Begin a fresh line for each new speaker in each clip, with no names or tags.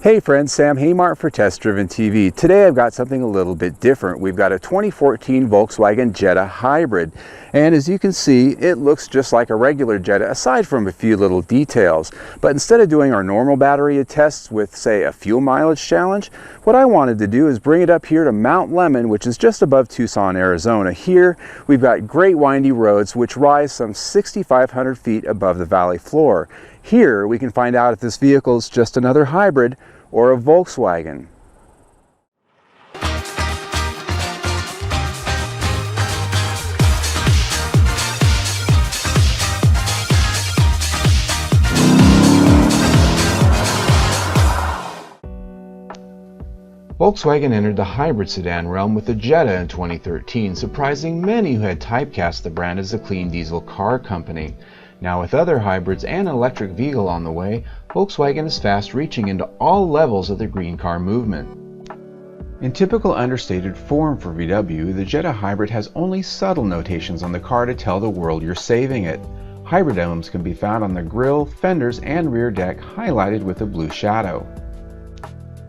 Hey friends, Sam Haymart for Test Driven TV. Today I've got something a little bit different. We've got a 2014 Volkswagen Jetta Hybrid. And as you can see, it looks just like a regular Jetta aside from a few little details. But instead of doing our normal battery tests with, say, a fuel mileage challenge, what I wanted to do is bring it up here to Mount Lemmon, which is just above Tucson, Arizona. Here we've got great windy roads which rise some 6,500 feet above the valley floor. Here we can find out if this vehicle is just another hybrid or a Volkswagen. Volkswagen entered the hybrid sedan realm with the Jetta in 2013, surprising many who had typecast the brand as a clean diesel car company. Now with other hybrids and an electric vehicle on the way, Volkswagen is fast reaching into all levels of the green car movement. In typical understated form for VW, the Jetta Hybrid has only subtle notations on the car to tell the world you're saving it. Hybrid emblems can be found on the grille, fenders, and rear deck, highlighted with a blue shadow.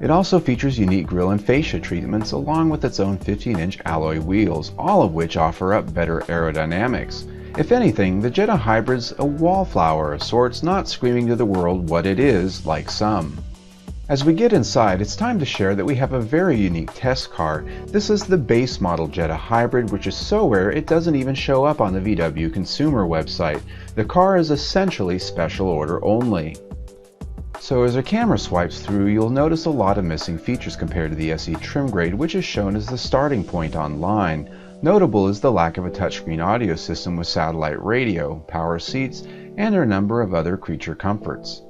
It also features unique grille and fascia treatments along with its own 15-inch alloy wheels, all of which offer up better aerodynamics. If anything, the Jetta Hybrid's a wallflower of sorts, not screaming to the world what it is like some. As we get inside, it's time to share that we have a very unique test car. This is the base model Jetta Hybrid, which is so rare it doesn't even show up on the VW consumer website. The car is essentially special order only. So as our camera swipes through, you'll notice a lot of missing features compared to the SE trim grade, which is shown as the starting point online. Notable is the lack of a touchscreen audio system with satellite radio, power seats, and a number of other creature comforts.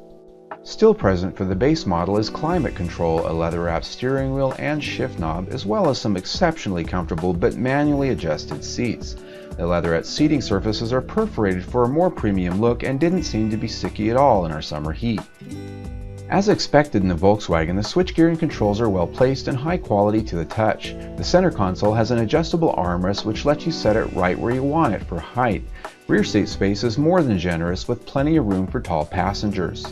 Still present for the base model is climate control, a leather-wrapped steering wheel and shift knob, as well as some exceptionally comfortable but manually adjusted seats. The leatherette seating surfaces are perforated for a more premium look and didn't seem to be sticky at all in our summer heat. As expected in the Volkswagen, the switchgear and controls are well placed and high quality to the touch. The center console has an adjustable armrest which lets you set it right where you want it for height. Rear seat space is more than generous with plenty of room for tall passengers.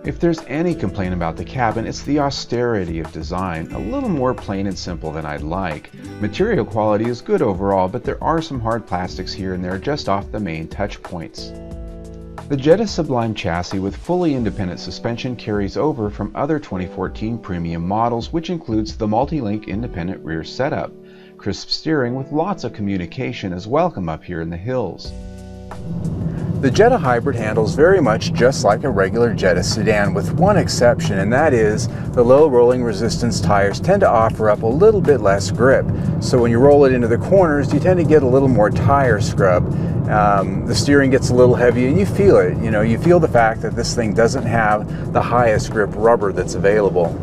If there's any complaint about the cabin, it's the austerity of design, a little more plain and simple than I'd like. Material quality is good overall, but there are some hard plastics here and there just off the main touch points. The Jetta Sublime chassis with fully independent suspension carries over from other 2014 premium models, which includes the multi-link independent rear setup. Crisp steering with lots of communication is welcome up here in the hills. The Jetta Hybrid handles very much just like a regular Jetta sedan, with one exception, and that is the low rolling resistance tires tend to offer up a little bit less grip. So when you roll it into the corners, you tend to get a little more tire scrub. The steering gets a little heavy and you feel it. You feel the fact that this thing doesn't have the highest grip rubber that's available.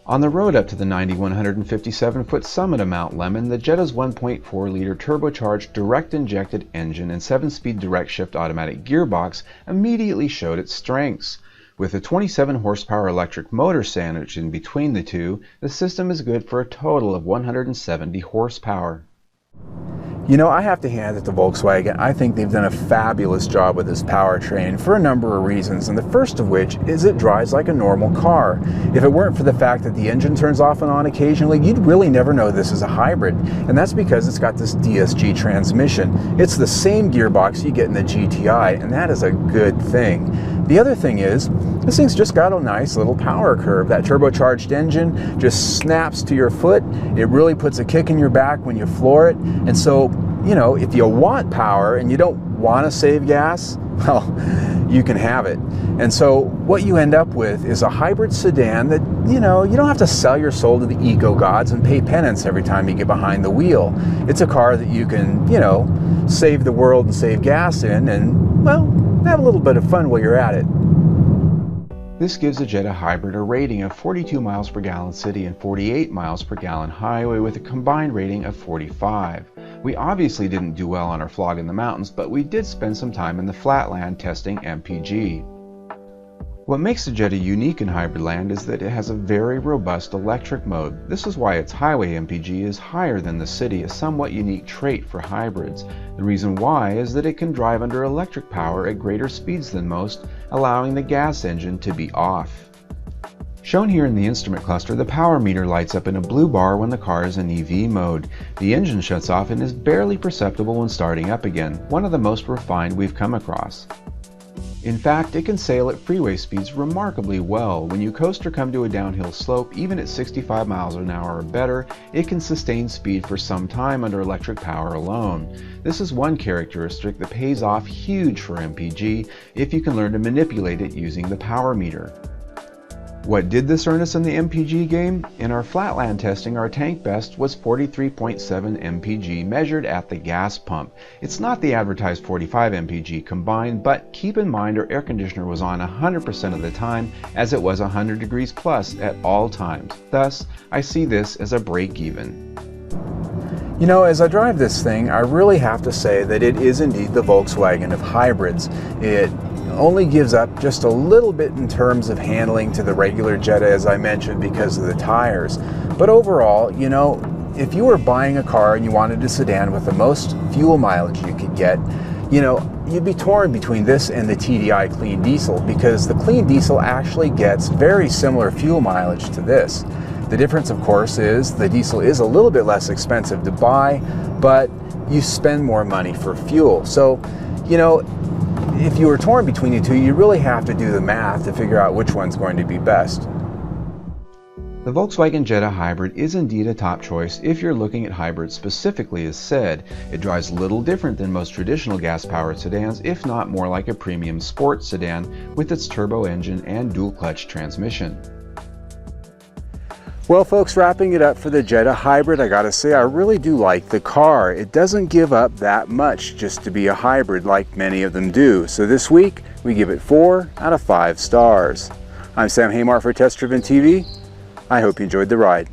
On the road up to the 9,157-foot summit of Mount Lemmon, the Jetta's 1.4-liter turbocharged direct-injected engine and 7-speed direct-shift automatic gearbox immediately showed its strengths. With a 27-horsepower electric motor sandwiched in between the two, the system is good for a total of 170 horsepower. I have to hand it to Volkswagen. I think they've done a fabulous job with this powertrain for a number of reasons, and the first of which is it drives like a normal car. If it weren't for the fact that the engine turns off and on occasionally, you'd really never know this is a hybrid, and that's because it's got this DSG transmission. It's the same gearbox you get in the GTI, and that is a good thing. The other thing is, this thing's just got a nice little power curve. That turbocharged engine just snaps to your foot. It really puts a kick in your back when you floor it. And so, if you want power and you don't want to save gas, well, you can have it. And so what you end up with is a hybrid sedan that, you don't have to sell your soul to the eco gods and pay penance every time you get behind the wheel. It's a car that you can, save the world and save gas in and, well, have a little bit of fun while you're at it. This gives the Jetta Hybrid a rating of 42 miles per gallon city and 48 miles per gallon highway with a combined rating of 45. We obviously didn't do well on our flog in the mountains, but we did spend some time in the flatland testing MPG. What makes the Jetta unique in hybrid land is that it has a very robust electric mode. This is why its highway MPG is higher than the city, a somewhat unique trait for hybrids. The reason why is that it can drive under electric power at greater speeds than most, allowing the gas engine to be off. Shown here in the instrument cluster, the power meter lights up in a blue bar when the car is in EV mode. The engine shuts off and is barely perceptible when starting up again, one of the most refined we've come across. In fact, it can sail at freeway speeds remarkably well. When you coast or come to a downhill slope, even at 65 miles an hour or better, it can sustain speed for some time under electric power alone. This is one characteristic that pays off huge for MPG if you can learn to manipulate it using the power meter. What did this earn us in the MPG game? In our flatland testing, our tank best was 43.7 MPG measured at the gas pump. It's not the advertised 45 MPG combined, but keep in mind our air conditioner was on 100% of the time, as it was 100 degrees plus at all times. Thus, I see this as a break-even.
You know, as I drive this thing, I really have to say that it is indeed the Volkswagen of hybrids. It only gives up just a little bit in terms of handling to the regular Jetta, as I mentioned, because of the tires. But overall, you know, if you were buying a car and you wanted a sedan with the most fuel mileage you could get, you know, you'd be torn between this and the TDI clean diesel, because the clean diesel actually gets very similar fuel mileage to this. The difference, of course, is the diesel is a little bit less expensive to buy, but you spend more money for fuel. So, you know, if you were torn between the two, you really have to do the math to figure out which one's going to be best.
The Volkswagen Jetta Hybrid is indeed a top choice if you're looking at hybrids specifically as said. It drives little different than most traditional gas-powered sedans, if not more like a premium sports sedan with its turbo engine and dual-clutch transmission.
Well, folks, wrapping it up for the Jetta Hybrid, I gotta say I really do like the car. It doesn't give up that much just to be a hybrid like many of them do. So this week, we give it 4 out of 5 stars. I'm Sam Haymar for Test Driven TV. I hope you enjoyed the ride.